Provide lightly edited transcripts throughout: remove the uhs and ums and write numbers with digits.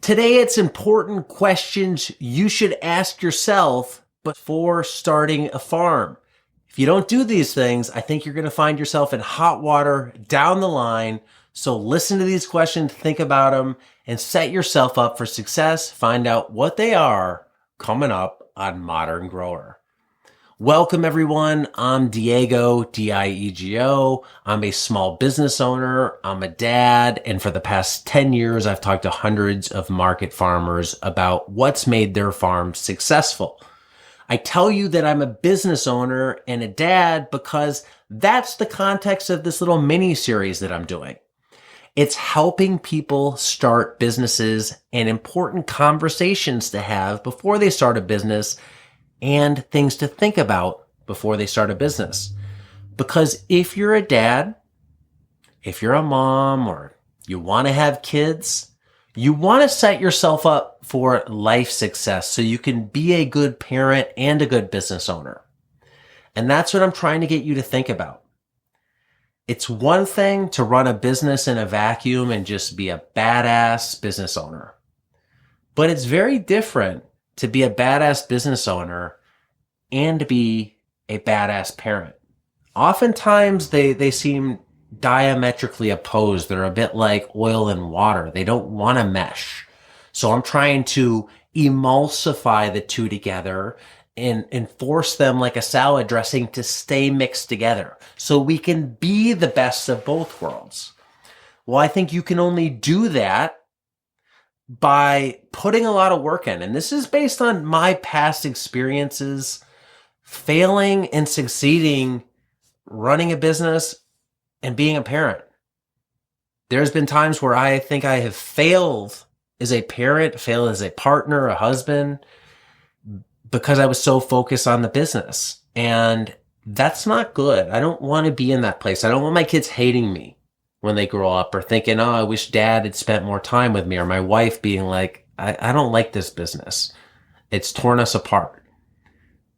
Today, it's important questions you should ask yourself before starting a farm. If you don't do these things, I think you're going to find yourself in hot water down the line. So listen to these questions, think about them, and set yourself up for success. Find out what they are coming up on Modern Grower. Welcome everyone. I'm Diego, Diego. I'm a small business owner. I'm a dad. And for the past 10 years, I've talked to hundreds of market farmers about what's made their farm successful. I tell you that I'm a business owner and a dad because that's the context of this little mini series that I'm doing. It's helping people start businesses and important conversations to have before they start a business and things to think about before they start a business. Because if you're a dad, if you're a mom, or you want to have kids, you want to set yourself up for life success so you can be a good parent and a good business owner. And that's what I'm trying to get you to think about. It's one thing to run a business in a vacuum and just be a badass business owner. But it's very different to be a badass business owner and to be a badass parent. Oftentimes they seem diametrically opposed. They're a bit like oil and water. They don't want to mesh. So I'm trying to emulsify the two together and force them like a salad dressing to stay mixed together so we can be the best of both worlds. Well, I think you can only do that by putting a lot of work in. And this is based on my past experiences, failing and succeeding, running a business and being a parent. There's been times where I think I have failed as a parent, failed as a partner, a husband, because I was so focused on the business. And that's not good. I don't want to be in that place. I don't want my kids hating me when they grow up or thinking, oh, I wish dad had spent more time with me, or my wife being like, I don't like this business. It's torn us apart.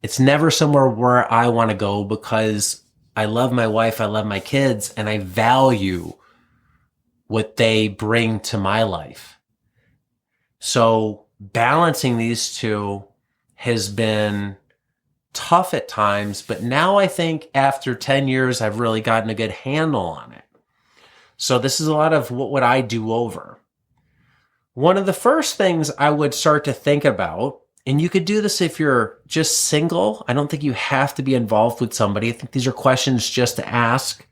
It's never somewhere where I want to go because I love my wife, I love my kids, and I value what they bring to my life. So balancing these two has been tough at times, but now I think after 10 years, I've really gotten a good handle on it. So this is a lot of what would I do over. One of the first things I would start to think about, and you could do this if you're just single. I don't think you have to be involved with somebody. I think these are questions just to ask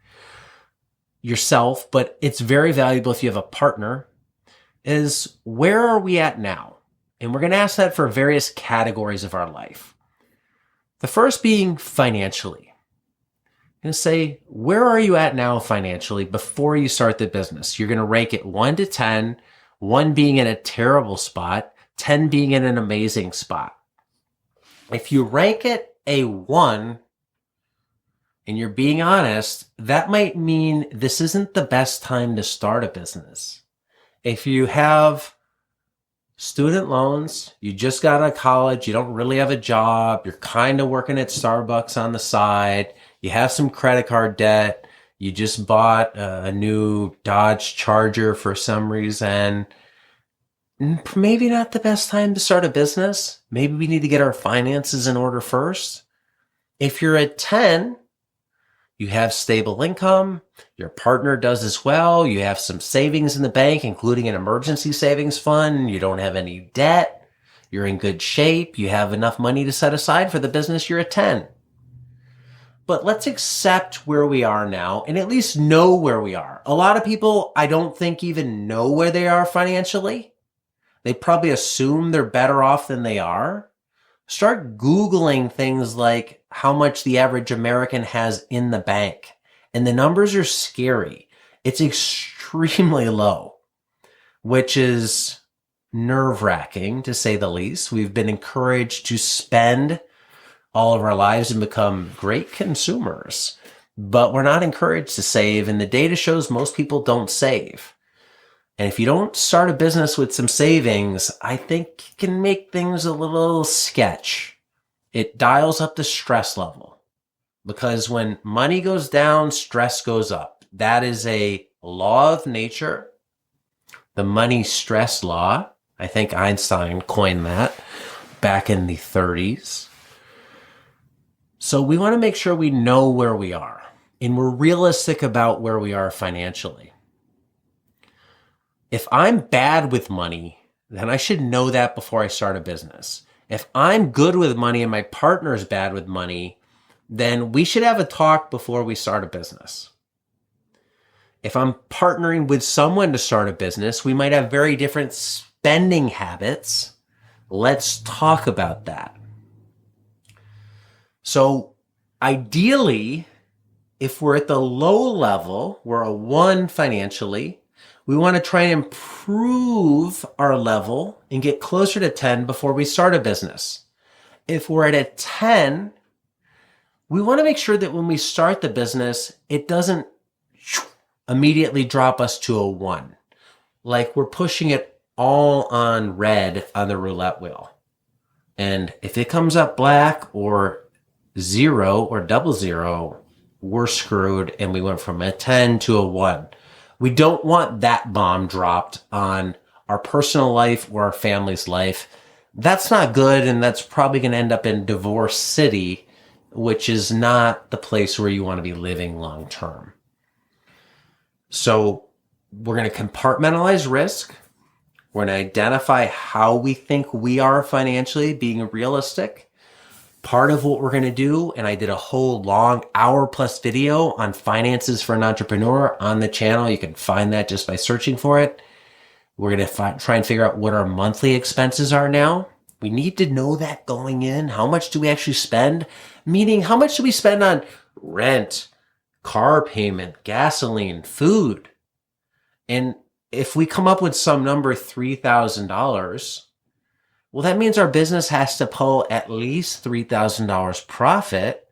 yourself, but it's very valuable if you have a partner, is where are we at now? And we're going to ask that for various categories of our life. The first being financially. I'm going to say, where are you at now financially before you start the business? You're going to rank it 1 to 10, 1 being in a terrible spot, 10 being in an amazing spot. If you rank it a 1 and you're being honest, that might mean this isn't the best time to start a business. If you have student loans, you just got out of college, you don't really have a job, you're kind of working at Starbucks on the side, you have some credit card debt, you just bought a new Dodge Charger for some reason, maybe not the best time to start a business. Maybe we need to get our finances in order first. If you're at 10, you have stable income, your partner does as well, you have some savings in the bank, including an emergency savings fund, you don't have any debt, you're in good shape, you have enough money to set aside for the business, you're at 10. But let's accept where we are now and at least know where we are. A lot of people, I don't think, even know where they are financially. They probably assume they're better off than they are. Start Googling things like how much the average American has in the bank. And the numbers are scary. It's extremely low, which is nerve-wracking to say the least. We've been encouraged to spend all of our lives and become great consumers, but we're not encouraged to save. And the data shows most people don't save. And if you don't start a business with some savings, I think it can make things a little sketch. It dials up the stress level because when money goes down, stress goes up. That is a law of nature, the money stress law. I think Einstein coined that back in the 30s. So we want to make sure we know where we are and we're realistic about where we are financially. If I'm bad with money, then I should know that before I start a business. If I'm good with money and my partner's bad with money, then we should have a talk before we start a business. If I'm partnering with someone to start a business, we might have very different spending habits. Let's talk about that. So ideally, if we're at the low level, we're a 1 financially, we want to try and improve our level and get closer to 10 before we start a business. If we're at a 10, we want to make sure that when we start the business, it doesn't immediately drop us to a 1. Like we're pushing it all on red on the roulette wheel. And if it comes up black or 0 or double 0, we're screwed and we went from a 10 to a 1. We don't want that bomb dropped on our personal life or our family's life. That's not good, and that's probably going to end up in divorce city, which is not the place where you want to be living long term. So we're going to compartmentalize risk. We're going to identify how we think we are financially, being realistic. Part of what we're going to do, and I did a whole long hour-plus video on finances for an entrepreneur on the channel. You can find that just by searching for it. We're going to try and figure out what our monthly expenses are now. We need to know that going in. How much do we actually spend? Meaning, how much do we spend on rent, car payment, gasoline, food? And if we come up with some number, $3,000, well, that means our business has to pull at least $3,000 profit,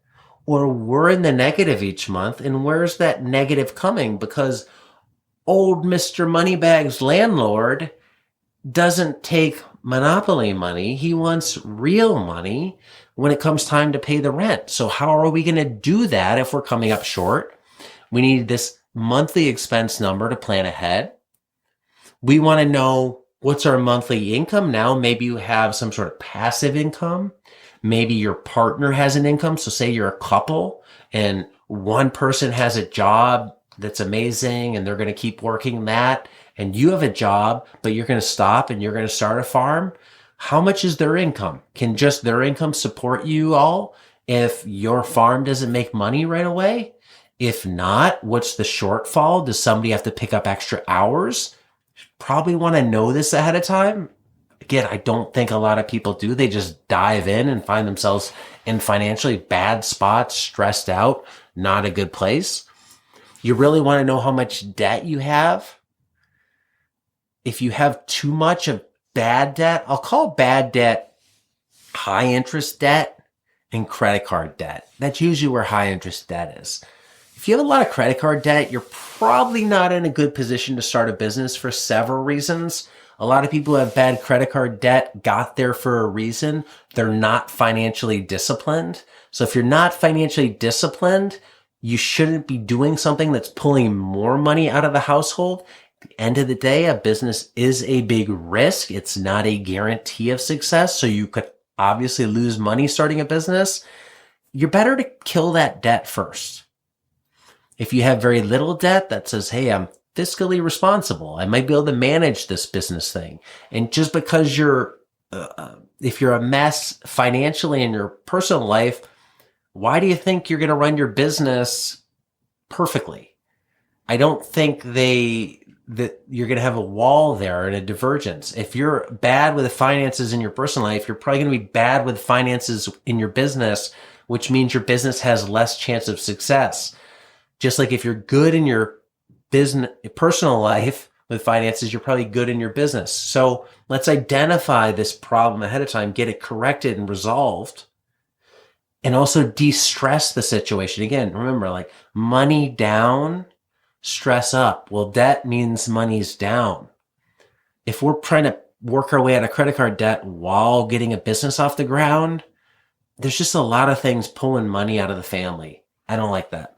or we're in the negative each month. And where's that negative coming? Because old Mr. Moneybags landlord doesn't take monopoly money. He wants real money when it comes time to pay the rent. So how are we going to do that if we're coming up short? We need this monthly expense number to plan ahead. We want to know what's our monthly income now. Maybe you have some sort of passive income. Maybe your partner has an income. So say you're a couple and one person has a job that's amazing and they're going to keep working that, and you have a job, but you're going to stop and you're going to start a farm. How much is their income? Can just their income support you all if your farm doesn't make money right away? If not, what's the shortfall? Does somebody have to pick up extra hours? Probably want to know this ahead of time. Again, I don't think a lot of people do. They just dive in and find themselves in financially bad spots, stressed out, not a good place. You really want to know how much debt you have. If you have too much of bad debt, I'll call bad debt high interest debt and credit card debt. That's usually where high interest debt is. If you have a lot of credit card debt, you're probably not in a good position to start a business for several reasons. A lot of people who have bad credit card debt got there for a reason. They're not financially disciplined. So if you're not financially disciplined, you shouldn't be doing something that's pulling more money out of the household. At the end of the day, a business is a big risk. It's not a guarantee of success. So you could obviously lose money starting a business. You're better to kill that debt first. If you have very little debt that says, hey, I'm fiscally responsible, I might be able to manage this business thing. And just because if you're a mess financially in your personal life, why do you think you're going to run your business perfectly? I don't think that you're going to have a wall there and a divergence. If you're bad with the finances in your personal life, you're probably going to be bad with finances in your business, which means your business has less chance of success. Just like if you're good in your business, personal life with finances, you're probably good in your business. So let's identify this problem ahead of time, get it corrected and resolved, and also de-stress the situation. Again, remember, like money down, stress up. Well, debt means money's down. If we're trying to work our way out of credit card debt while getting a business off the ground, there's just a lot of things pulling money out of the family. I don't like that.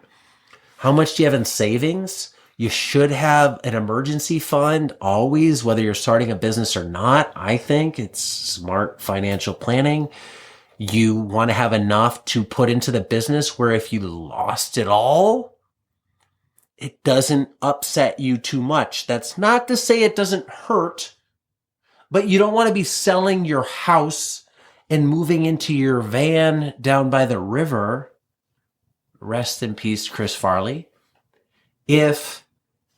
How much do you have in savings? You should have an emergency fund always, whether you're starting a business or not. I think it's smart financial planning. You want to have enough to put into the business where if you lost it all, it doesn't upset you too much. That's not to say it doesn't hurt, but you don't want to be selling your house and moving into your van down by the river. Rest in peace, Chris Farley. If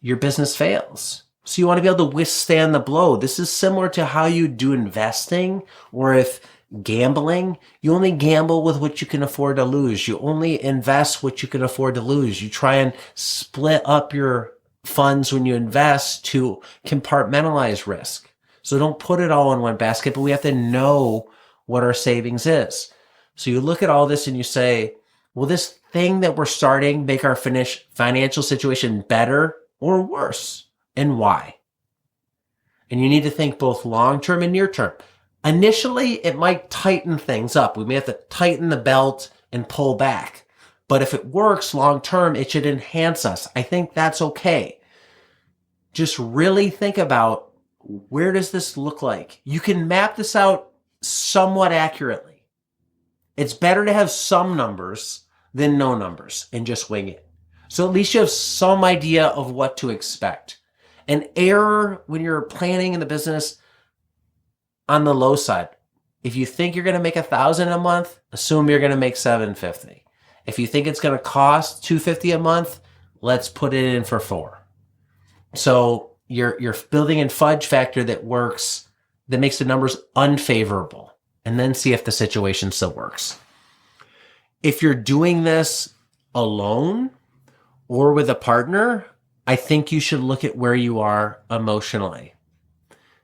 your business fails. So you want to be able to withstand the blow. This is similar to how you do investing, or if gambling, you only gamble with what you can afford to lose. You only invest what you can afford to lose. You try and split up your funds when you invest to compartmentalize risk. So don't put it all in one basket, but we have to know what our savings is. So you look at all this and you say, will this thing that we're starting make our financial situation better or worse? And why? And you need to think both long-term and near-term. Initially, it might tighten things up. We may have to tighten the belt and pull back. But if it works long-term, it should enhance us. I think that's okay. Just really think about, where does this look like? You can map this out somewhat accurately. It's better to have some numbers than no numbers and just wing it. So at least you have some idea of what to expect. An error when you're planning in the business, on the low side. If you think you're going to make $1,000 a month, assume you're going to make $750. If you think it's going to cost $250 a month, let's put it in for $4. So you're building in fudge factor that works, that makes the numbers unfavorable, and then see if the situation still works. If you're doing this alone or with a partner, I think you should look at where you are emotionally.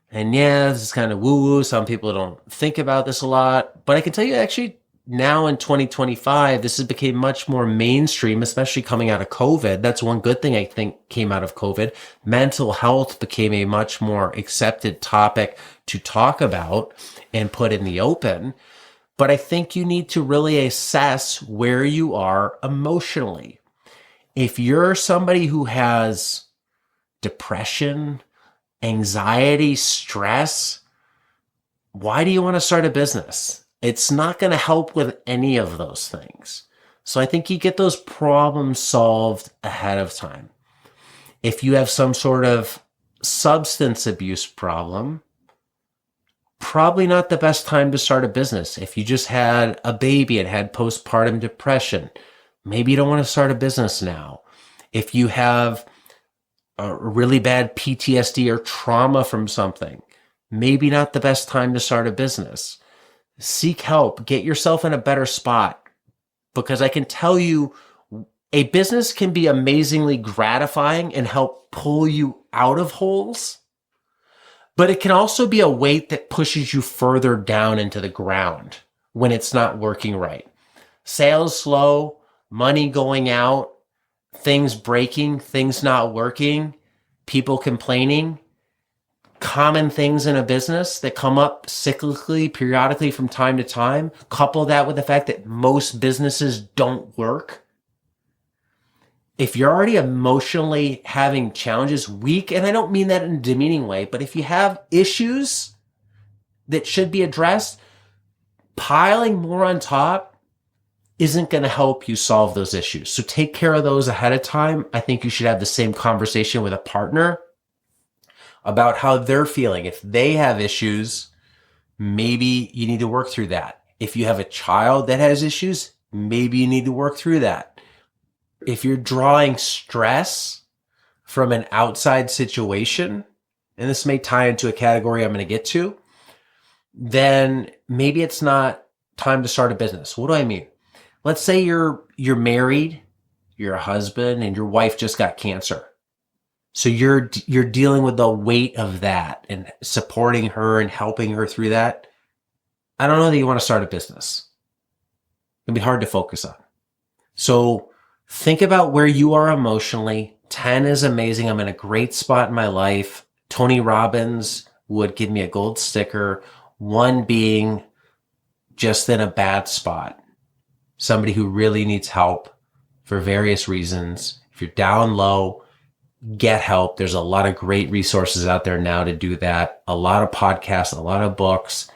And yeah, this is kind of woo-woo. Some people don't think about this a lot. But I can tell you, actually, now in 2025, this has become much more mainstream, especially coming out of COVID. That's one good thing I think came out of COVID. Mental health became a much more accepted topic to talk about and put in the open. But I think you need to really assess where you are emotionally. If you're somebody who has depression, anxiety, stress, why do you want to start a business? It's not going to help with any of those things. So I think you get those problems solved ahead of time. If you have some sort of substance abuse problem, probably not the best time to start a business. If you just had a baby and had postpartum depression, maybe you don't want to start a business now. If you have a really bad PTSD or trauma from something, maybe not the best time to start a business. Seek help. Get yourself in a better spot. Because I can tell you, a business can be amazingly gratifying and help pull you out of holes. But it can also be a weight that pushes you further down into the ground when it's not working right. Sales slow, money going out, things breaking, things not working, people complaining, common things in a business that come up cyclically, periodically from time to time. Couple that with the fact that most businesses don't work. If you're already emotionally having challenges, weak, and I don't mean that in a demeaning way, but if you have issues that should be addressed, piling more on top isn't going to help you solve those issues. So take care of those ahead of time. I think you should have the same conversation with a partner about how they're feeling. If they have issues, maybe you need to work through that. If you have a child that has issues, maybe you need to work through that. If you're drawing stress from an outside situation, and this may tie into a category I'm going to get to, then maybe it's not time to start a business. What do I mean? Let's say you're married, you're a husband, and your wife just got cancer. So you're dealing with the weight of that and supporting her and helping her through that. I don't know that you want to start a business. It'd be hard to focus on. So think about where you are emotionally. 10 is amazing. I'm in a great spot in my life. Tony Robbins would give me a gold sticker. 1 being just in a bad spot. Somebody who really needs help for various reasons. If you're down low, get help. There's a lot of great resources out there now to do that. A lot of podcasts, a lot of books.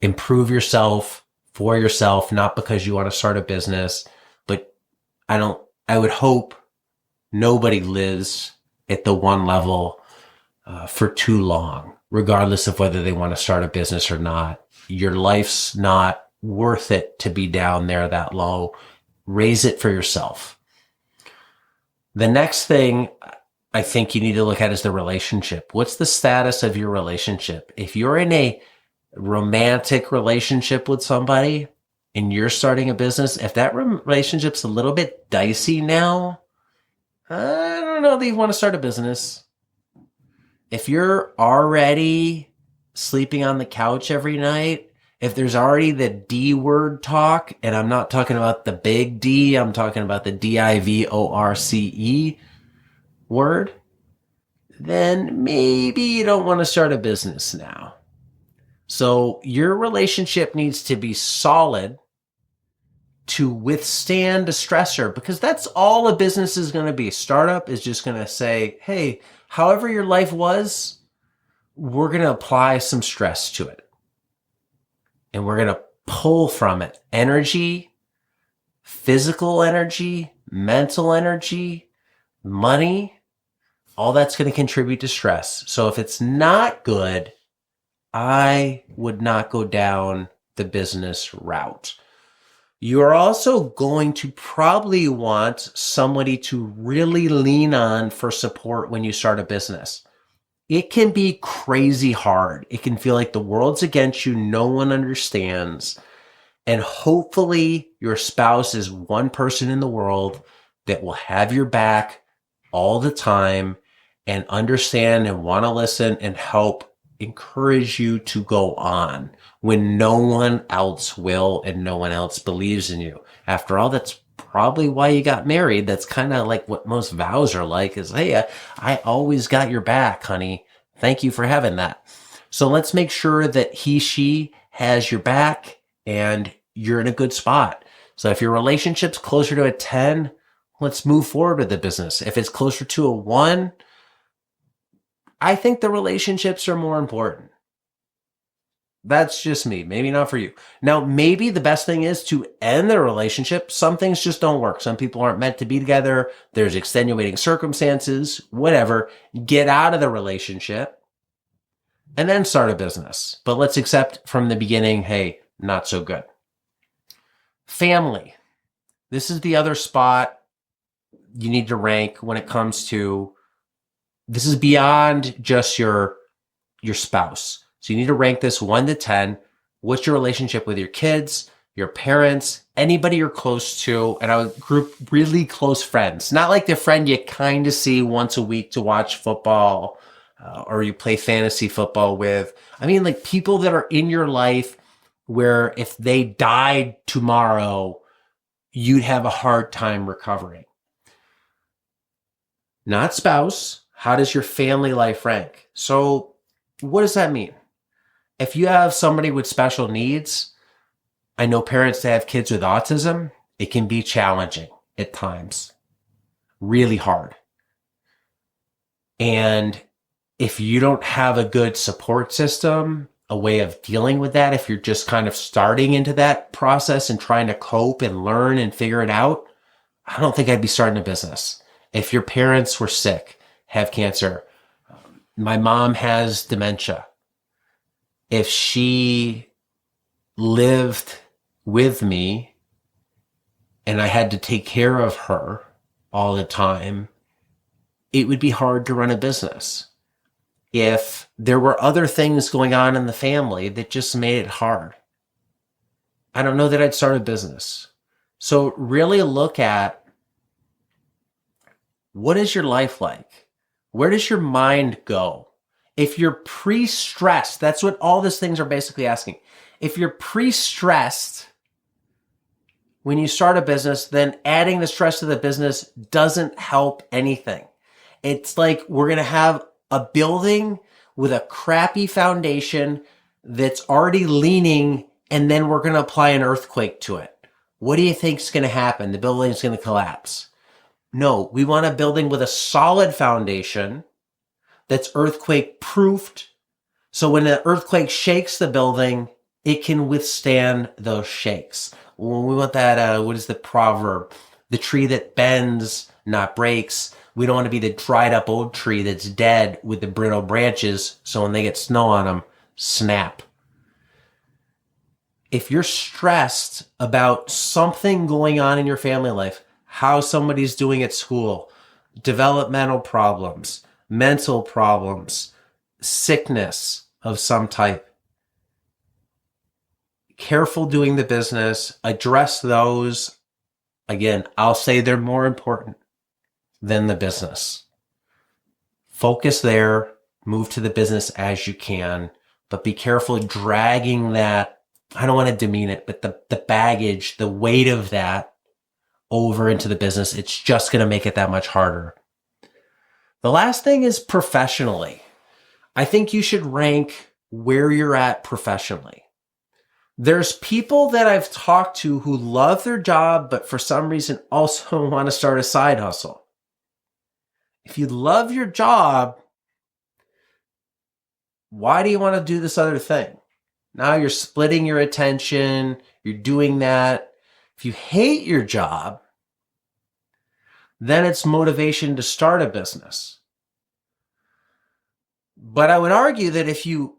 Improve yourself for yourself, not because you want to start a business, but I would hope nobody lives at the one level for too long, regardless of whether they want to start a business or not. Your life's not worth it to be down there that low. Raise it for yourself. The next thing I think you need to look at is the relationship. What's the status of your relationship? If you're in a romantic relationship with somebody and you're starting a business, if that relationship's a little bit dicey now, I don't know that you want to start a business. If you're already sleeping on the couch every night, if there's already the D word talk, and I'm not talking about the big D, I'm talking about the DIVORCE word, then maybe you don't want to start a business now. So your relationship needs to be solid to withstand a stressor, because that's all a business is going to be. Startup is just going to say, hey, however your life was, we're going to apply some stress to it. And we're going to pull from it energy, physical energy, mental energy, money. All that's going to contribute to stress. So if it's not good, I would not go down the business route. You are also going to probably want somebody to really lean on for support when you start a business. It can be crazy hard. It can feel like the world's against you. No one understands. And hopefully your spouse is one person in the world that will have your back all the time and understand and want to listen and help encourage you to go on when no one else will and no one else believes in you. After all, that's probably why you got married. That's kind of like what most vows are like, is, hey, I always got your back, honey. Thank you for having that. So let's make sure that she has your back and you're in a good spot. So if your relationship's closer to a 10, let's move forward with the business. If it's closer to a 1, I think the relationships are more important. That's just me. Maybe not for you. Now, maybe the best thing is to end the relationship. Some things just don't work. Some people aren't meant to be together. There's extenuating circumstances, whatever. Get out of the relationship and then start a business. But let's accept from the beginning, hey, not so good. Family. This is the other spot you need to rank when it comes to, this is beyond just your spouse. So you need to rank this 1 to 10. What's your relationship with your kids, your parents, anybody you're close to? And I would group really close friends. Not like the friend you kind of see once a week to watch football or you play fantasy football with. I mean, like people that are in your life where if they died tomorrow, you'd have a hard time recovering. Not spouse. How does your family life rank? So what does that mean? If you have somebody with special needs, I know parents that have kids with autism, it can be challenging at times, really hard. And if you don't have a good support system, a way of dealing with that, if you're just kind of starting into that process and trying to cope and learn and figure it out, I don't think I'd be starting a business. If your parents were sick, have cancer, my mom has dementia. If she lived with me and I had to take care of her all the time, it would be hard to run a business. If there were other things going on in the family that just made it hard, I don't know that I'd start a business. So really look at, what is your life like? Where does your mind go? If you're pre-stressed, that's what all these things are basically asking. If you're pre-stressed when you start a business, then adding the stress to the business doesn't help anything. It's like we're going to have a building with a crappy foundation that's already leaning, and then we're going to apply an earthquake to it. What do you think is going to happen? The building is going to collapse. No, we want a building with a solid foundation that's earthquake proofed. So when an earthquake shakes the building, it can withstand those shakes. When we want that, what is the proverb? The tree that bends, not breaks. We don't want to be the dried up old tree that's dead with the brittle branches. So when they get snow on them, snap. If you're stressed about something going on in your family life, how somebody's doing at school, developmental problems, mental problems, sickness of some type, careful doing the business, address those. Again, I'll say they're more important than the business. Focus there, move to the business as you can, but be careful dragging that, I don't want to demean it, but the baggage, the weight of that over into the business. It's just going to make it that much harder. The last thing is professionally. I think you should rank where you're at professionally. There's people that I've talked to who love their job, but for some reason also want to start a side hustle. If you love your job, why do you want to do this other thing? Now you're splitting your attention, you're doing that. If you hate your job, then it's motivation to start a business. But I would argue that if you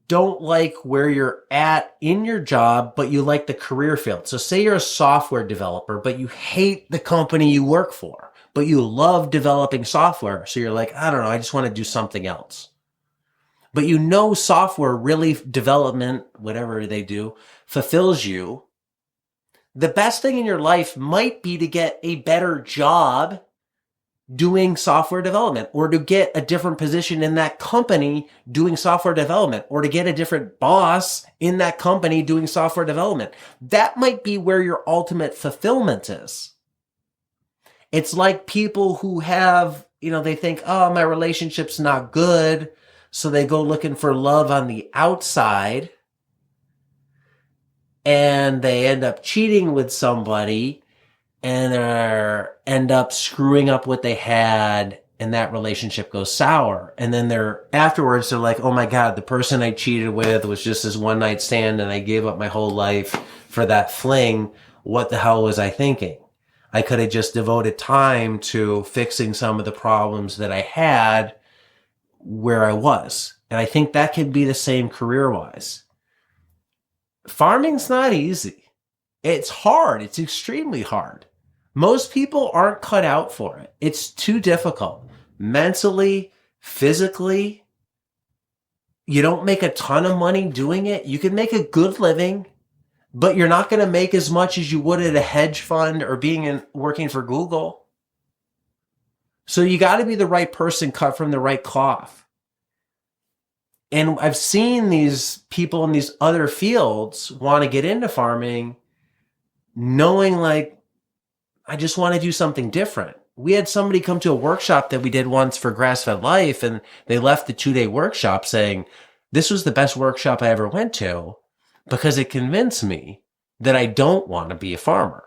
don't like where you're at in your job, but you like the career field. So say you're a software developer, but you hate the company you work for, but you love developing software. So you're like, I don't know, I just want to do something else. But you know software really, development, whatever they do, fulfills you. The best thing in your life might be to get a better job doing software development, or to get a different position in that company doing software development, or to get a different boss in that company doing software development. That might be where your ultimate fulfillment is. It's like people who have, they think, oh, my relationship's not good. So they go looking for love on the outside and they end up cheating with somebody and they end up screwing up what they had, and that relationship goes sour. And then afterwards they're like, oh my God, the person I cheated with was just this one night stand and I gave up my whole life for that fling. What the hell was I thinking? I could have just devoted time to fixing some of the problems that I had where I was. And I think that can be the same career-wise. Farming's not easy. It's hard. It's extremely hard. Most people aren't cut out for it. It's too difficult. Mentally, physically, you don't make a ton of money doing it. You can make a good living, but you're not going to make as much as you would at a hedge fund or working for Google. So you got to be the right person cut from the right cloth. And I've seen these people in these other fields want to get into farming knowing like, I just want to do something different. We had somebody come to a workshop that we did once for Grass-Fed Life, and they left the 2-day workshop saying, this was the best workshop I ever went to because it convinced me that I don't want to be a farmer.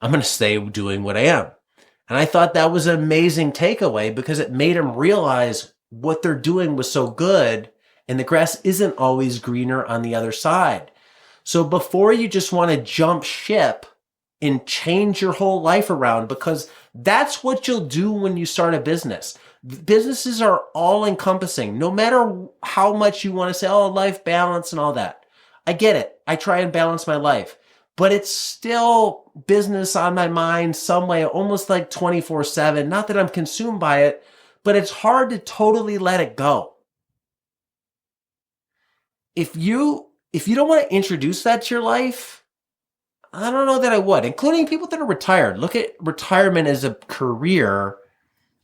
I'm going to stay doing what I am. And I thought that was an amazing takeaway because it made them realize what they're doing was so good and the grass isn't always greener on the other side. So before you just want to jump ship and change your whole life around, because that's what you'll do when you start a business. Businesses are all encompassing, no matter how much you want to say, oh, life balance and all that. I get it. I try and balance my life, but it's still business on my mind some way, almost like 24/7. Not that I'm consumed by it, but it's hard to totally let it go. If you don't want to introduce that to your life, I don't know that I would, including people that are retired. Look at retirement as a career.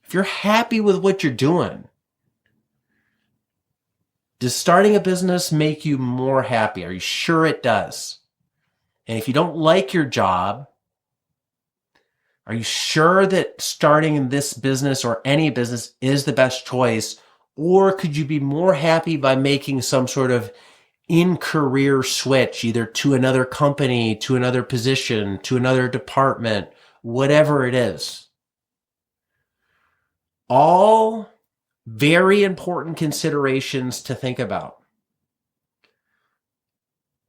If you're happy with what you're doing, does starting a business make you more happy? Are you sure it does? And if you don't like your job, are you sure that starting this business or any business is the best choice? Or could you be more happy by making some sort of in-career switch, either to another company, to another position, to another department, whatever it is. All very important considerations to think about.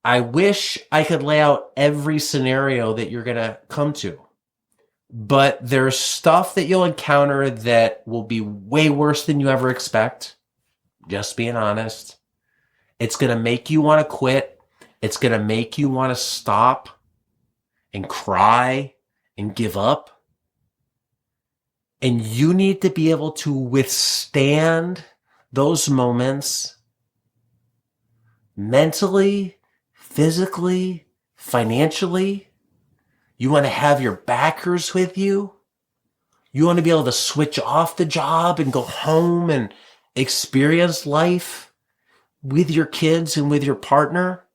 I wish I could lay out every scenario that you're going to come to, but there's stuff that you'll encounter that will be way worse than you ever expect. Just being honest. It's going to make you want to quit. It's going to make you want to stop and cry and give up. And you need to be able to withstand those moments mentally, physically, financially. You want to have your backers with you. You want to be able to switch off the job and go home and experience life with your kids and with your partner.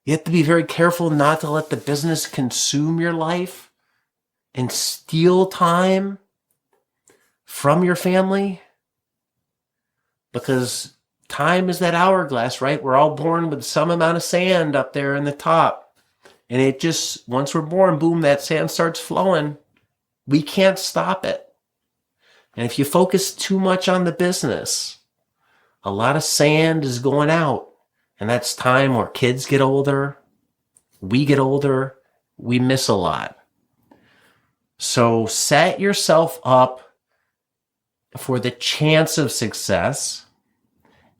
You have to be very careful not to let the business consume your life and steal time from your family, because time is that hourglass, right? We're all born with some amount of sand up there in the top. And it just, once we're born, boom, that sand starts flowing. We can't stop it. And if you focus too much on the business, a lot of sand is going out. And that's time where kids get older, we get older, we miss a lot. So set yourself up for the chance of success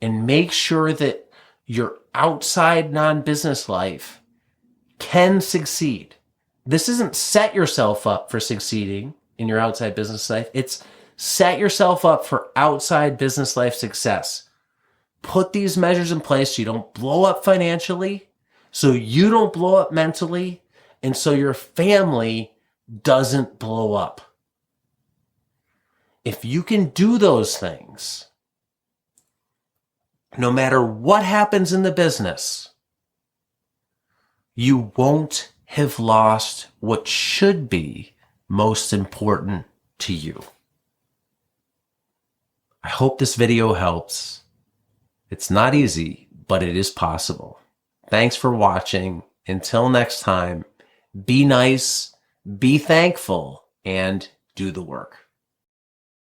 and make sure that your outside non-business life can succeed. This isn't set yourself up for succeeding in your outside business life. It's set yourself up for outside business life success. Put these measures in place so you don't blow up financially, so you don't blow up mentally, and so your family doesn't blow up. If you can do those things, no matter what happens in the business, you won't have lost what should be most important to you. I hope this video helps. It's not easy, but it is possible. Thanks for watching. Until next time, be nice, be thankful, and do the work.